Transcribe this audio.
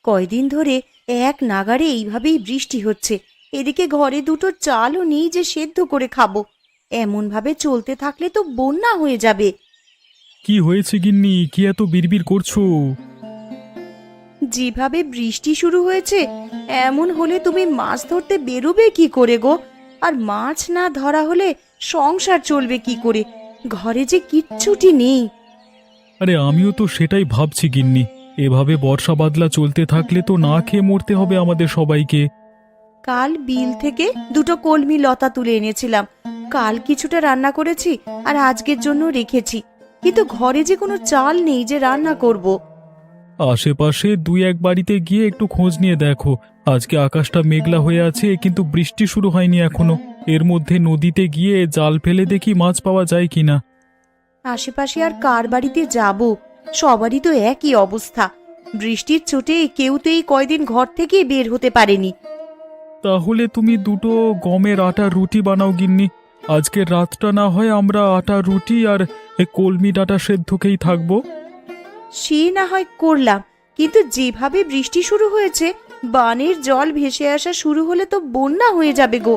কয়দিন ধরে এক নাগাড়ে এইভাবেই বৃষ্টি হচ্ছে। এদিকে ঘরে দুটো চালও নেই যে সেদ্ধ করে খাবো। এমন ভাবে চলতে থাকলে তো বন্যা হয়ে যাবে। কি হয়েছে গিন্নি, কি এত বিড়বিড় করছো? যেভাবে বৃষ্টি শুরু হয়েছে, এমন হলে তুমি মাছ ধরতে বেরোবে কি করে গো? আর মাছ না ধরা হলে সংসার চলবে কি করে? ঘরে যে কিচ্ছুটি নেই। আরে আমিও তো সেটাই ভাবছি গিন্নি। এভাবে বর্ষা বাদলা চলতে থাকলে তো না খেয়ে মরতে হবে আমাদের সবাইকে। কাল বিল থেকে দুটো কলমি লতা তুলে এনেছিলাম। কাল কিছুটা রান্না করেছি, আর আজকের জন্য রেখেছি। কিন্তু ঘরে যে কোনো চাল নেই যে রান্না করব। আশেপাশে দুই এক বাড়িতে গিয়ে একটু খোঁজ নিয়ে দেখো। আজকে আকাশটা মেঘলা হয়ে আছে, কিন্তু বৃষ্টি শুরু হয়নি এখনো। এর মধ্যে নদীতে গিয়ে জাল ফেলে দেখি মাছ পাওয়া যায় কিনা। আশেপাশে আর কার বাড়িতে যাব? সবারই তো একই অবস্থা। বৃষ্টির চোটে কেউ তো এই কয়দিন ঘর থেকে বের হতে পারেনি। তাহলে তুমি দুটো গমের আটার রুটি বানাও গিন্নি। আজকের রাতটা না হয় আমরা আটার রুটি আর কলমি ডাঁটা সেদ্ধ খেয়েই থাকবো। সে না হয় করলাম, কিন্তু যেভাবে বৃষ্টি শুরু হয়েছে, বানের জল ভেসে আসা শুরু হলে তো বন্যা হয়ে যাবে গো।